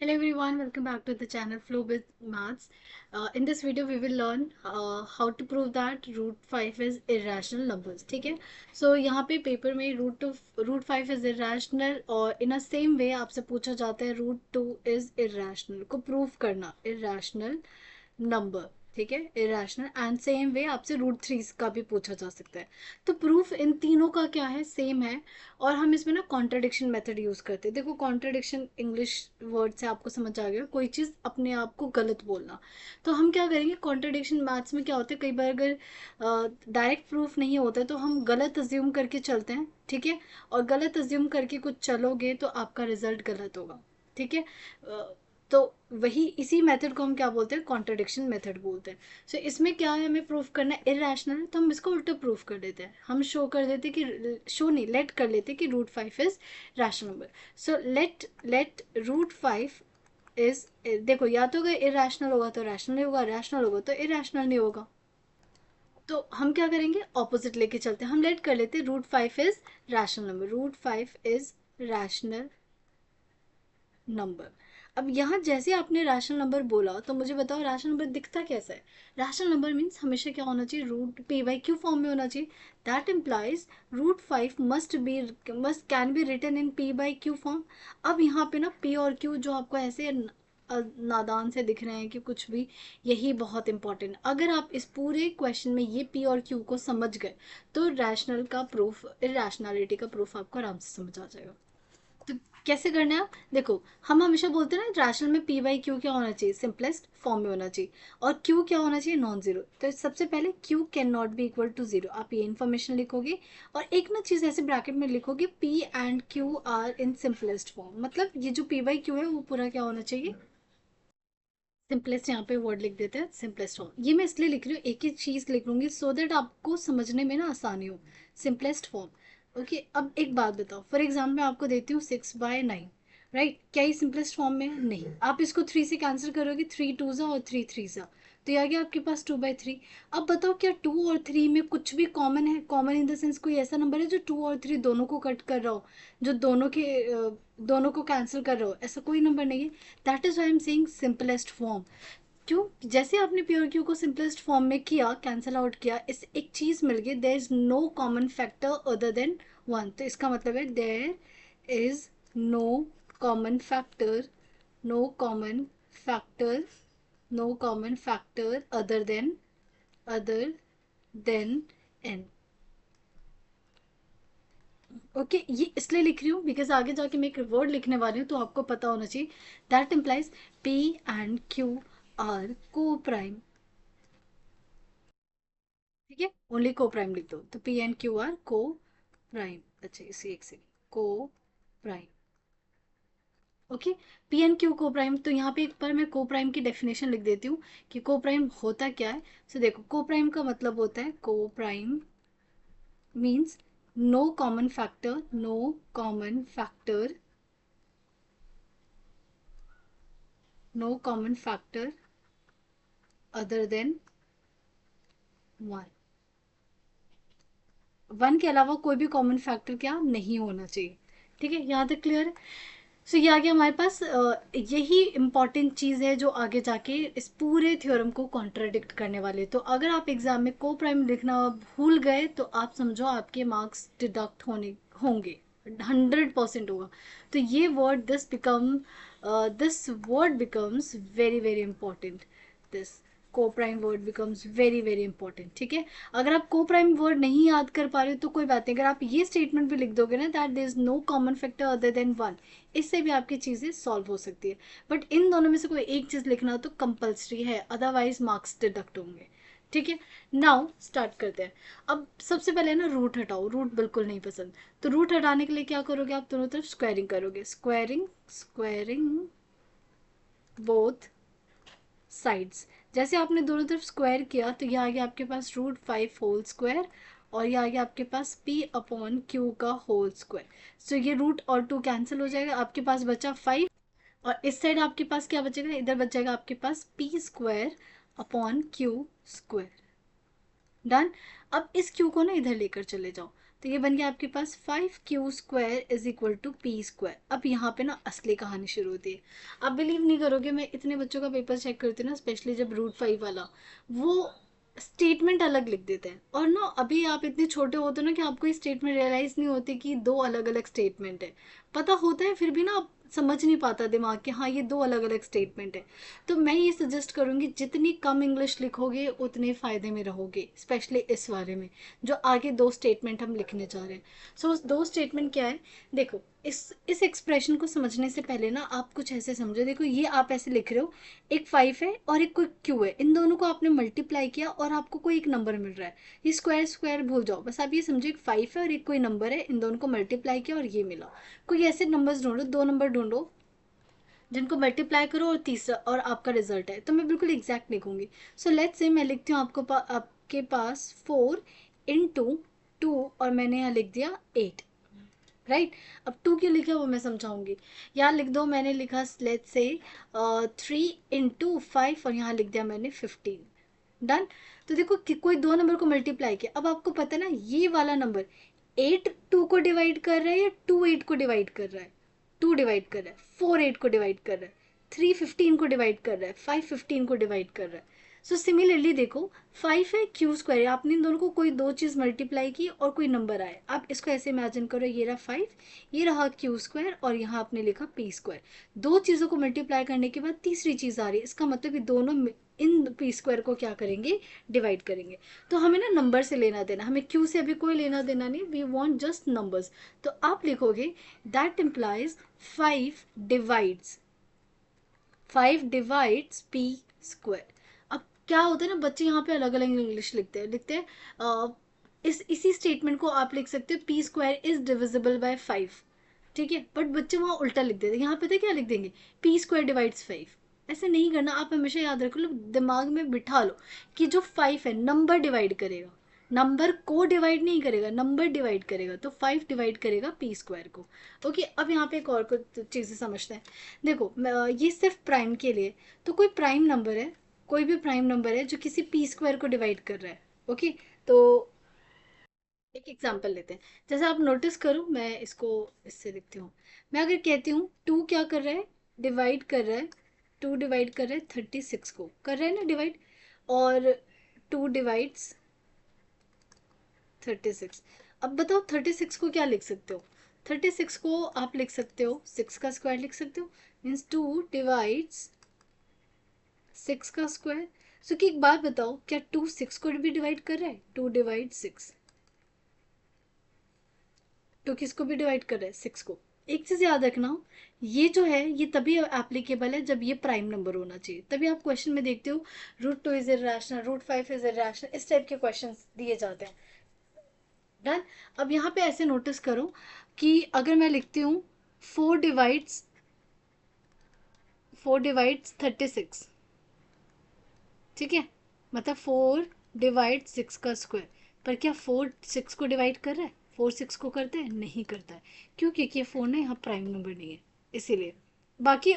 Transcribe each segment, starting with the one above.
Hello everyone, welcome back to the channel Flow with Maths. In this video we will learn how to prove that root 5 is irrational numbers. ठीक है. So यहाँ पे paper में root 5 is irrational और in a same way आपसे पूछा जाता है root 2 is irrational को prove करना irrational नंबर. ठीक है, इरेशनल एंड सेम वे आपसे रूट थ्री का भी पूछा जा सकता है. तो प्रूफ इन तीनों का क्या है, सेम है. और हम इसमें ना कॉन्ट्रडिक्शन मेथड यूज करते हैं. देखो कॉन्ट्रडिक्शन इंग्लिश वर्ड से आपको समझ आ गया, कोई चीज़ अपने आप को गलत बोलना. तो हम क्या करेंगे, कॉन्ट्रडिक्शन मैथ्स में क्या होता है, कई बार अगर डायरेक्ट प्रूफ नहीं होता है तो हम गलत अज्यूम करके चलते हैं. ठीक है, और गलत अज्यूम करके कुछ चलोगे तो आपका रिजल्ट गलत होगा. ठीक है. तो वही इसी मेथड को हम क्या बोलते हैं, कॉन्ट्रडिक्शन मेथड बोलते हैं. सो इसमें क्या है, हमें प्रूफ करना है इरेशनल है तो हम इसको उल्टा प्रूफ कर देते हैं. हम शो कर देते कि शो नहीं, लेट कर लेते कि root 5 is rational number. So let root 5 is, देखो या तो अगर इरेशनल होगा तो रैशनल नहीं होगा, रैशनल होगा तो इरेशनल नहीं होगा. तो हम क्या करेंगे, ऑपोजिट लेके चलते हैं. हम लेट कर लेते root 5 is rational number, root 5 is rational number. अब यहाँ जैसे आपने रैशनल नंबर बोला तो मुझे बताओ रैशनल नंबर दिखता कैसा है. रैशनल नंबर मीन्स हमेशा क्या होना चाहिए, root p by q form में होना चाहिए. That implies root 5 must can be written in p by q form. अब यहाँ पे ना पी और क्यू जो आपको ऐसे नादान से दिख रहे हैं कि कुछ भी, यही बहुत इंपॉर्टेंट. अगर आप इस पूरे क्वेश्चन में ये पी और क्यू को समझ गए तो रैशनल का प्रूफ, इरेशनैलिटी का प्रूफ आपको आराम से समझ आ जाएगा. तो कैसे करना है, आप देखो हम हमेशा बोलते हैं ना रैशनल में पी बाई क्यू क्या होना चाहिए, सिंपलेस्ट फॉर्म में होना चाहिए. और क्यू क्या होना चाहिए, नॉन जीरो. तो सबसे पहले q can not be equal to zero, आप ये इन्फॉर्मेशन लिखोगे. और एक ना चीज़ ऐसे ब्रैकेट में लिखोगे, p and q are in simplest form. मतलब ये जो पी बाई क्यू है वो पूरा क्या होना चाहिए, सिंपलेस्ट. यहाँ पे वर्ड लिख देते हैं सिंपलेस्ट फॉर्म. ये मैं इसलिए लिख रही हूँ, एक ही चीज़ लिख लूंगी सो दैट आपको समझने में ना आसानी हो. Simplest form. ओके, अब एक बात बताओ, फॉर एग्जाम्पल मैं आपको देती हूँ 6/9. राइट, क्या ये सिंपलेस्ट फॉर्म में है, नहीं. आप इसको 3 से कैंसिल करोगे, 3 2 सा और 3 3 सा, तो ये आ गया आपके पास 2/3. अब बताओ क्या 2 और 3 में कुछ भी कॉमन है, कॉमन इन द सेंस कोई ऐसा नंबर है जो 2 और 3 दोनों को कट कर रहा हो, जो दोनों को कैंसिल कर रहा हो, ऐसा कोई नंबर नहीं है. That is why I'm saying simplest form. क्यों, जैसे आपने प्योर क्यू को सिंपलेस्ट फॉर्म में किया, कैंसिल आउट किया, इस एक चीज मिल गई, there is no common factor other than 1. तो इसका मतलब है there is no common factor, no common factor, no common factor other than n. Okay, ये इसलिए लिख रही हूँ बिकॉज आगे जाके मैं एक वर्ड लिखने वाली हूँ तो आपको पता होना चाहिए. That implies P and q are को प्राइम. ठीक है, ओनली को प्राइम लिख दो, तो पी एंड क्यू आर को प्राइम. अच्छा इसी एक से को prime. Okay, P and Q को प्राइम. तो यहाँ पे एक बार मैं को प्राइम की डेफिनेशन लिख देती हूँ कि को प्राइम होता क्या है. सो देखो, को प्राइम का मतलब होता है, coprime means no common factor, no common factor, no common factor other than 1. 1 के अलावा कोई भी कॉमन फैक्टर क्या नहीं होना चाहिए. ठीक है, यहाँ तक क्लियर है. सो ये आ गया हमारे पास. यही इंपॉर्टेंट चीज़ है जो आगे जाके इस पूरे थ्योरम को कॉन्ट्राडिक्ट करने वाले. तो अगर आप एग्जाम में को प्राइम लिखना भूल गए तो आप समझो आपके मार्क्स डिडक्ट होने होंगे, 100% होगा. तो ये word this word becomes very very important. This को prime word becomes very very important. ठीक है, अगर आप को प्राइम वर्ड नहीं याद कर पा रहे हो तो कोई बात नहीं, अगर आप ये स्टेटमेंट भी लिख दोगे ना, that there is no common factor other than 1, इससे भी आपकी चीज़ें सॉल्व हो सकती है. बट इन दोनों में से कोई एक चीज़ लिखना तो कंपल्सरी है, अदरवाइज मार्क्स डिडक्ट होंगे. ठीक है, नाउ स्टार्ट करते हैं. अब सबसे पहले ना रूट हटाओ, रूट बिल्कुल नहीं पसंद. तो रूट हटाने के लिए क्या करोगे, आप दोनों तरफ स्क्वायरिंग करोगे, स्क्वायरिंग स्क्वायरिंग बोथ साइड्स. जैसे आपने दोनों तरफ स्क्वायर किया तो ये आ गया आपके पास रूट 5 होल स्क्वायर, और ये आ गया आपके पास p अपॉन क्यू का होल स्क्वायर. सो ये रूट और 2 कैंसिल हो जाएगा, आपके पास बचा 5. और इस साइड आपके पास क्या बचेगा, इधर बच जाएगा आपके पास P square upon Q square. Done. अब इस क्यू को ना इधर लेकर चले जाओ, तो ये बन गया आपके पास 5q² is equal to p²। अब यहाँ पे ना असली कहानी शुरू होती है। आप बिलीव नहीं करोगे, मैं इतने बच्चों का पेपर चेक करती हूँ ना, स्पेशली जब रूट 5 वाला, वो स्टेटमेंट अलग लिख देते हैं। और ना अभी आप इतने छोटे होते हो ना कि आपको ये स्टेटमेंट रियलाइज नहीं होती कि दो अलग अलग स्टेटमेंट है। पता होता है फिर भी ना आप समझ नहीं पाता दिमाग कि हाँ ये दो अलग अलग स्टेटमेंट है। तो मैं ये सजेस्ट करूँगी जितनी कम इंग्लिश लिखोगे उतने फ़ायदे में रहोगे, स्पेशली इस बारे में जो आगे दो स्टेटमेंट हम लिखने जा रहे हैं। सो दो स्टेटमेंट क्या है, देखो इस एक्सप्रेशन को समझने से पहले ना आप कुछ ऐसे समझो। देखो ये आप ऐसे लिख रहे हो, एक 5 है और एक कोई क्यू है, इन दोनों को आपने मल्टीप्लाई किया और आपको कोई एक नंबर मिल रहा है। ये स्क्वायर स्क्वायर भूल जाओ, बस आप ये समझो एक 5 है और एक कोई नंबर है, इन दोनों को मल्टीप्लाई किया और ये मिला। कोई ऐसे नंबर्स ढूंढो, दो नंबर ढूंढो जिनको मल्टीप्लाई करो और तीसरा और आपका रिजल्ट है। तो मैं बिल्कुल एग्जैक्ट लिखूंगी। सो लेट्स से मैं लिखती हूँ आपके पास 4 × 2 और मैंने यहाँ लिख दिया 8, राइट। अब 2 क्यों लिखा वो मैं समझाऊंगी। यहाँ लिख दो, मैंने लिखा लेट्स से 3 × 5 और यहाँ लिख दिया मैंने 15। डन। तो देखो कि कोई दो नंबर को मल्टीप्लाई किया। अब आपको पता है ना ये वाला नंबर 8 2 को डिवाइड कर रहा है या 2 8 को डिवाइड कर रहा है। 2 डिवाइड कर रहा है, 4 8 को डिवाइड कर रहा है, 3 15 को डिवाइड कर रहा है, 5 15 को डिवाइड कर रहा है। सो सिमिलरली देखो 5 है q², आपने इन दोनों को कोई दो चीज़ मल्टीप्लाई की और कोई नंबर आए। आप इसको ऐसे इमेजिन करो, ये रहा 5, ये रहा q² और यहाँ आपने लिखा p²। दो चीज़ों को मल्टीप्लाई करने के बाद तीसरी चीज़ आ रही है, इसका मतलब ये दोनों इन p² को क्या करेंगे, डिवाइड करेंगे। तो हमें ना नंबर से लेना देना, हमें q से अभी कोई लेना देना नहीं, वी वांट जस्ट नंबर्स। तो आप लिखोगे दैट इम्प्लाइज 5 डिवाइड्स p²। अब क्या होता है ना, बच्चे यहाँ पे अलग अलग इंग्लिश लिखते हैं इसी स्टेटमेंट को आप लिख सकते हो p² इज डिविजिबल बाय 5। ठीक है, बट बच्चे वहाँ उल्टा लिख देते हैं। यहाँ पता है क्या लिख देंगे, p² डिवाइड्स 5। ऐसे नहीं करना, आप हमेशा याद रख लो, दिमाग में बिठा लो कि जो 5 है नंबर डिवाइड करेगा, नंबर को डिवाइड नहीं करेगा, नंबर डिवाइड करेगा। तो 5 डिवाइड करेगा p² को। ओके, अब यहाँ पे एक और कुछ चीज़ें समझते हैं। देखो ये सिर्फ प्राइम के लिए। तो कोई प्राइम नंबर है, कोई भी प्राइम नंबर है जो किसी p² को डिवाइड कर रहा है। ओके, तो एक एग्जांपल लेते हैं। जैसे आप नोटिस करो, मैं इसको इससे लिखती हूँ। मैं अगर कहती हूँ 2 क्या कर रहा है, डिवाइड कर रहा है, 2 डिवाइड कर रहा है 36 को, कर रहा है ना डिवाइड, और 2 डिवाइड्स 36। अब बताओ 36 को क्या लिख सकते हो, 36 को आप लिख सकते हो 6 का स्क्वायर लिख सकते हो, मीन्स 2 डिवाइड्स 6 का स्क्वायर। सो कि एक बात बताओ, क्या 2 6 को भी डिवाइड कर रहा है, 2 डिवाइड 6, 2 किसको भी डिवाइड कर रहा है, 6 को। एक चीज याद रखना, ये जो है ये तभी एप्लीकेबल है जब ये प्राइम नंबर होना चाहिए। तभी आप क्वेश्चन में देखते हो √2 इज इरेशनल, √5 इज इरेशनल, इस टाइप के क्वेश्चन दिए जाते हैं। डन। अब यहाँ पे ऐसे नोटिस करो कि अगर मैं लिखती हूँ 4 डिवाइड्स 36, ठीक है, मतलब 4 डिवाइड 6 का स्क्वायर। पर क्या 4 6 को डिवाइड कर रहा है, 4 6 को करता है, नहीं करता है। क्यों, क्योंकि ये 4 ना यहाँ प्राइम नंबर नहीं है, इसीलिए। बाकी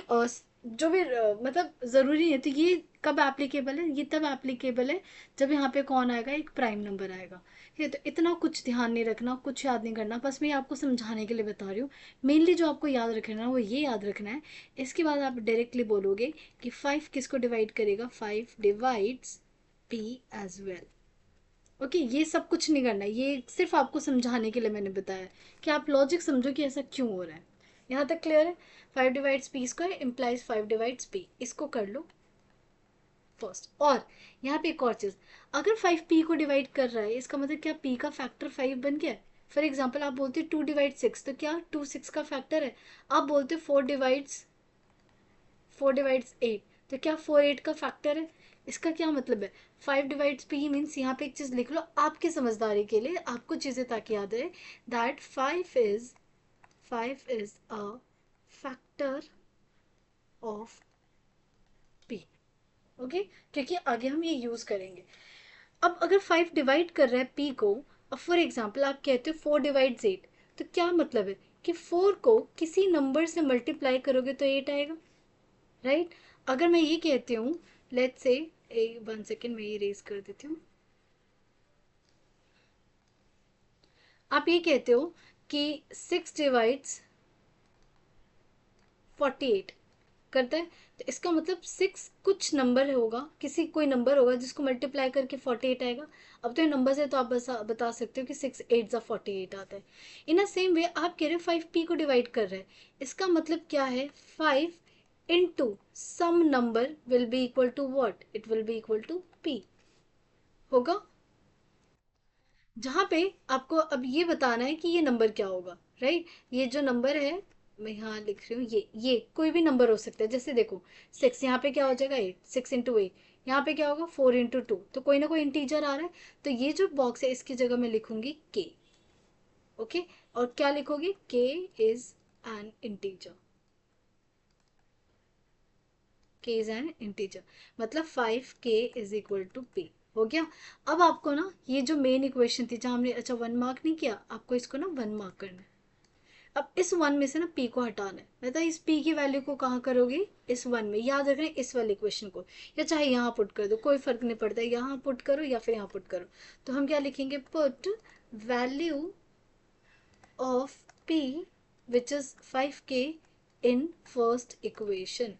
जो भी मतलब ज़रूरी है। तो ये कब एप्लीकेबल है, ये तब एप्लीकेबल है जब यहाँ पे कौन आएगा, एक प्राइम नंबर आएगा। ठीक है, तो इतना कुछ ध्यान नहीं रखना, कुछ याद नहीं करना, बस मैं आपको समझाने के लिए बता रही हूँ। मेनली जो आपको याद रखना है वो ये याद रखना है। इसके बाद आप डायरेक्टली बोलोगे कि 5 किसको डिवाइड करेगा, 5 divides p as well. Okay, ये सब कुछ नहीं करना है, ये सिर्फ आपको समझाने के लिए मैंने बताया कि आप लॉजिक समझो कि ऐसा क्यों हो रहा है। यहाँ तक क्लियर है। 5 divides p² implies 5 divides p, इसको कर लो फर्स्ट। और यहाँ पे एक और चीज़, अगर 5p को डिवाइड कर रहा है इसका मतलब क्या p का फैक्टर 5 बन गया। फॉर एग्जाम्पल आप बोलते हो 2 डिवाइड 6, तो क्या 2 6 का फैक्टर है। आप बोलते हो 4 डिवाइड्स 8, तो क्या 4 8 का फैक्टर है। इसका क्या मतलब है, 5 डिवाइड्स p मीन्स, यहाँ पे एक चीज़ लिख लो आपकी समझदारी के लिए, आपको चीज़ें ताकि याद रहे, that 5 is a factor of p। Okay, क्योंकि आगे हम ये यूज़ करेंगे। अब अगर 5 डिवाइड कर रहा है p को, अब फॉर एग्जाम्पल आप कहते हो 4 डिवाइड्स 8, तो क्या मतलब है कि 4 को किसी नंबर से मल्टीप्लाई करोगे तो 8 आएगा, राइट। अगर मैं ये कहती हूँ, लेट्स से, 1 सेकेंड मैं ये रेज कर देती हूँ। आप ये कहते हो कि 6 डिवाइड्स 48 करता है, तो इसका मतलब 6 कुछ नंबर होगा, किसी कोई नंबर होगा जिसको मल्टीप्लाई करके 48 आएगा। अब तो ये नंबर से तो आप बता सकते हो कि 6 8 ज़ा 48 आता है। इन अ सेम वे आप कह रहे हो 5p को डिवाइड कर रहे हैं, इसका मतलब क्या है, 5 into some number will be equal to what, it will be equal to p होगा। जहाँ पे आपको अब ये बताना है कि ये नंबर क्या होगा, राइट। ये जो नंबर है, मैं यहाँ लिख रही हूँ, ये कोई भी नंबर हो सकता है। जैसे देखो 6, यहाँ पे क्या हो जाएगा 8, 6 इंटू 8, यहाँ पे क्या होगा 4 इंटू 2, तो कोई ना कोई इंटीजर आ रहा है। तो ये जो बॉक्स है इसकी जगह मैं लिखूंगी k। ओके, और क्या लिखोगी, k is an integer, k is an integer, मतलब 5k is equal to p। हो गया। अब आपको ना ये जो मेन इक्वेशन थी, जहाँ हमने अच्छा 1 मार्क नहीं किया, आपको इसको ना 1 मार्क करना है। अब इस 1 में से ना p को हटाना है, मतलब इस p की वैल्यू को कहाँ करोगे, इस 1 में। याद रखना इस वाले इक्वेशन को, या चाहे यहाँ पुट कर दो, कोई फर्क नहीं पड़ता, यहाँ पुट करो या फिर यहाँ पुट करो। तो हम क्या लिखेंगे, put value of p which is 5k in first equation.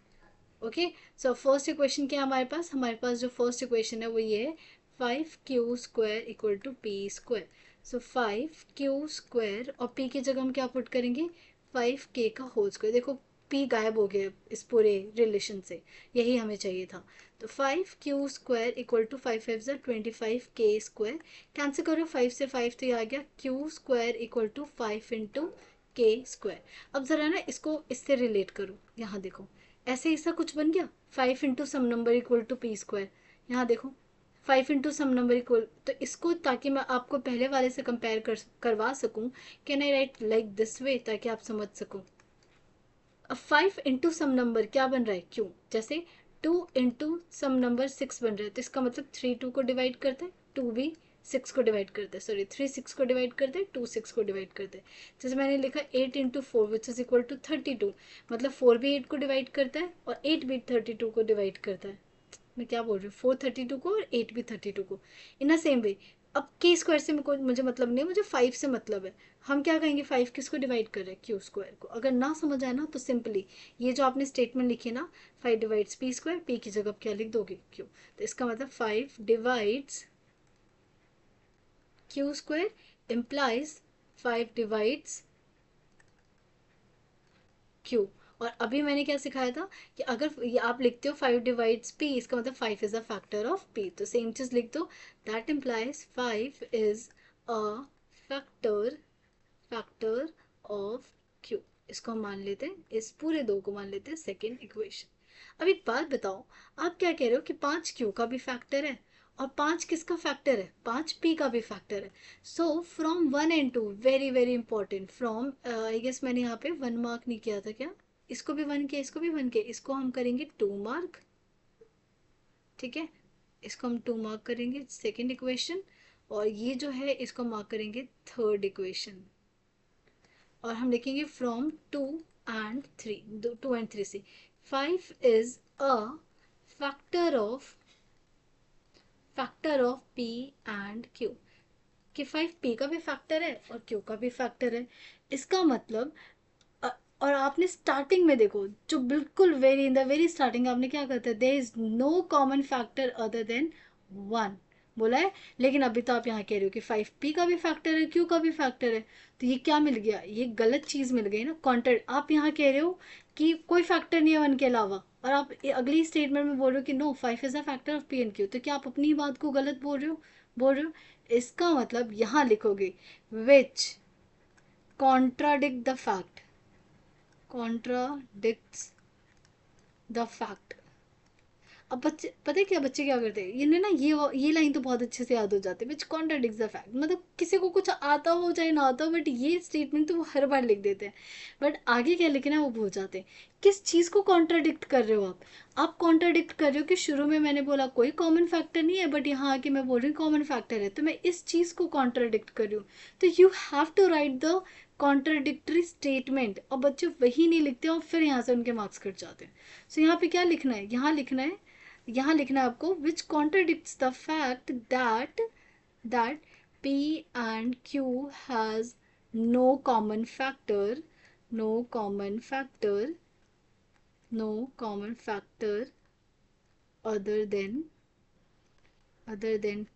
Okay, so first equation क्या है हमारे पास जो फर्स्ट इक्वेशन है वो ये है, 5q² equal to p square. So 5q² और p की जगह हम क्या पुट करेंगे, 5k का होल स्क्वायर। देखो p गायब हो गया इस पूरे रिलेशन से, यही हमें चाहिए था। तो 5q² equal to 5 5 25k², cancel करो 5 से 5, तो ये आ गया q² equal to 5 into k²। अब जरा ना इसको इससे रिलेट करो, यहाँ देखो ऐसे ऐसा कुछ बन गया, 5 into some number equal to p²। यहाँ देखो 5 इंटू सम नंबर इक्वल, तो इसको ताकि मैं आपको पहले वाले से कंपेयर करवा सकूं, can I right like this way, ताकि आप समझ सको। अब 5 इंटू सम नंबर क्या बन रहा है, क्यों, जैसे 2 इंटू सम नंबर 6 बन रहा है, तो इसका मतलब 3 2 को डिवाइड करते हैं, 2 भी 6 को डिवाइड करते हैं, सॉरी 3 6 को डिवाइड करते हैं, 2 6 को डिवाइड करते हैं। जैसे मैंने लिखा 8 into 4 which is equal to 32, मतलब 4 भी 8 को डिवाइड करता है और 8 भी 32 को डिवाइड करता है। मैं क्या बोल रही हूँ, 4 32 को और 8 भी 32 को। इन अ सेम वे अब k² से मुझे मतलब नहीं, मुझे 5 से मतलब है। हम क्या कहेंगे, 5 किसको डिवाइड कर रहे हैं, q² को। अगर ना समझ आए ना तो सिंपली ये जो आपने स्टेटमेंट लिखी ना, 5 डिवाइड्स p², p की जगह क्या लिख दोगे, q। तो इसका मतलब 5 divides q² implies 5 divides q। और अभी मैंने क्या सिखाया था कि अगर ये आप लिखते हो 5 डिवाइड्स p, इसका मतलब 5 is a factor of p, तो सेम चीज लिख दो, that implies 5 is a factor factor of q। इसको हम मान लेते हैं, इस पूरे दो को मान लेते हैं सेकेंड इक्वेशन। अब एक बात बताओ, आप क्या कह रहे हो कि 5q का भी फैक्टर है, और 5 किसका फैक्टर है, 5p का भी फैक्टर है। So from 1 and 2, very very important, from I guess मैंने यहाँ पे 1 मार्क नहीं किया था क्या, इसको भी 1 किया, इसको भी 1 किया, इसको हम करेंगे 2 मार्क। ठीक है, इसको हम 2 मार्क करेंगे सेकेंड इक्वेशन, और ये जो है इसको मार्क करेंगे थर्ड इक्वेशन। और हम लिखेंगे फ्रॉम 2 and 3, 2 and 3 से 5 is a factor of p and q, कि 5p का भी फैक्टर है और q का भी फैक्टर है। इसका मतलब और आपने स्टार्टिंग में देखो, जो बिल्कुल very in the very starting आपने क्या कहता है, there is no common factor other than 1 बोला है। लेकिन अभी तो आप यहाँ कह रहे हो कि 5p का भी फैक्टर है, q का भी फैक्टर है, तो ये क्या मिल गया, ये गलत चीज मिल गई ना, कॉन्ट्र। आप यहाँ कह रहे हो कि कोई फैक्टर नहीं है 1 के अलावा, और आप अगली स्टेटमेंट में बोल रहे हो कि no 5 is a factor of p and q, तो क्या आप अपनी बात को गलत बोल रहे हो। इसका मतलब यहाँ लिखोगे which contradict the fact, contradicts the fact। अब बच्चे पता है क्या, बच्चे क्या करते हैं, इन्हें ना ये लाइन तो बहुत अच्छे से याद हो जाती है, विच कॉन्ट्राडिक्ट्स द फैक्ट, मतलब किसी को कुछ आता हो चाहे ना आता हो, बट ये स्टेटमेंट तो वो हर बार लिख देते हैं, बट आगे क्या लिखना है वो भूल जाते हैं। किस चीज़ को कॉन्ट्राडिक्ट कर रहे हो आप कॉन्ट्राडिक्ट कर रहे हो कि शुरू में मैंने बोला कोई कॉमन फैक्टर नहीं है, बट यहाँ आके मैं बोल रही हूँ कॉमन फैक्टर है, तो मैं इस चीज़ को कॉन्ट्राडिक्ट कर रही हूँ। तो you have to write the contradictory statement, और बच्चे वही नहीं लिखते और फिर यहाँ से उनके मार्क्स कट जाते हैं। सो यहाँ पे क्या लिखना है, यहाँ लिखना है आपको which contradicts the fact that P and Q has no common factor, no common factor, no common factor other than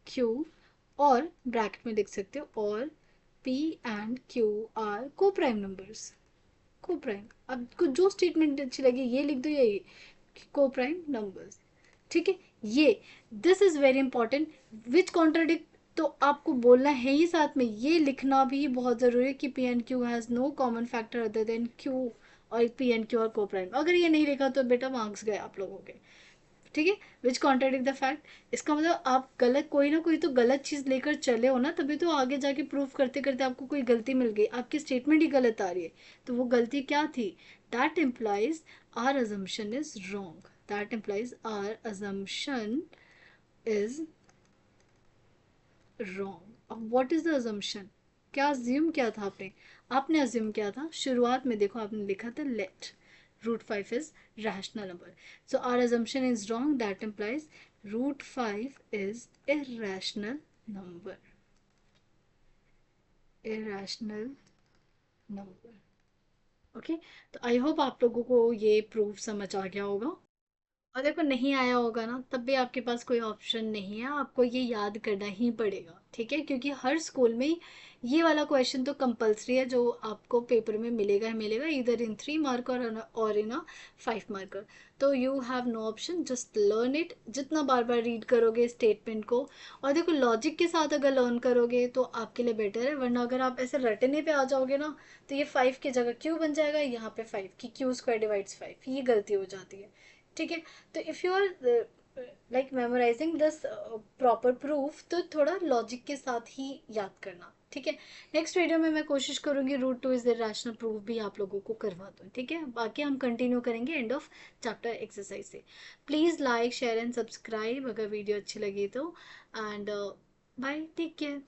Q, और ब्रैकेट में लिख सकते हो और P and Q are co-prime numbers, co-prime. अब कुछ जो स्टेटमेंट अच्छी लगी ये लिख दो, ये को-प्राइम नंबर्स, ठीक है। ये this is very important, which contradict, तो आपको बोलना है ही साथ में, ये लिखना भी बहुत ज़रूरी है कि p and q has no common factor other than q, और पी एंड क्यू और को प्राइम। अगर ये नहीं लिखा तो बेटा मार्क्स गए आप लोगों के, ठीक है। विच कॉन्ट्राडिक्ट द फैक्ट, इसका मतलब आप गलत, कोई ना कोई तो गलत चीज़ लेकर चले हो ना, तभी तो आगे जाके प्रूव करते करते आपको कोई गलती मिल गई, आपकी स्टेटमेंट ही गलत आ रही है। तो वो गलती क्या थी? That implies our assumption is wrong, that implies our assumption is wrong. अब व्हाट इज द अजम्पशन, क्या अज्यूम किया था आपने? आपने अज्यूम किया था शुरुआत में, देखो आपने लिखा था late root 5 is rational number. So our assumption is wrong. That implies root 5 is irrational number. Irrational number. Okay? तो आई होप आप लोगों को ये प्रूफ समझ आ गया होगा। और देखो नहीं आया होगा ना, तब भी आपके पास कोई ऑप्शन नहीं है, आपको ये याद करना ही पड़ेगा, ठीक है। क्योंकि हर स्कूल में ये वाला क्वेश्चन तो कंपलसरी है, जो आपको पेपर में मिलेगा ही मिलेगा, इधर इन 3 मार्क और इन 5 मार्कर। तो you have no option, just learn it. जितना बार बार रीड करोगे स्टेटमेंट को, और देखो लॉजिक के साथ अगर लर्न करोगे तो आपके लिए बेटर है, वरना अगर आप ऐसे रटने पे आ जाओगे ना, तो ये 5 की जगह क्यू बन जाएगा, यहाँ पे 5 की क्यू स्क्वायर डिवाइड्स 5, ये गलती हो जाती है, ठीक है। तो if you are like memorising this proper proof, तो थोड़ा लॉजिक के साथ ही याद करना, ठीक है। नेक्स्ट वीडियो में मैं कोशिश करूंगी root two is the rational proof भी आप लोगों को करवा दूँ, ठीक है। बाकी हम कंटिन्यू करेंगे एंड ऑफ चैप्टर एक्सरसाइज से। Please like share and subscribe अगर वीडियो अच्छी लगी तो, एंड बाय, टेक केयर।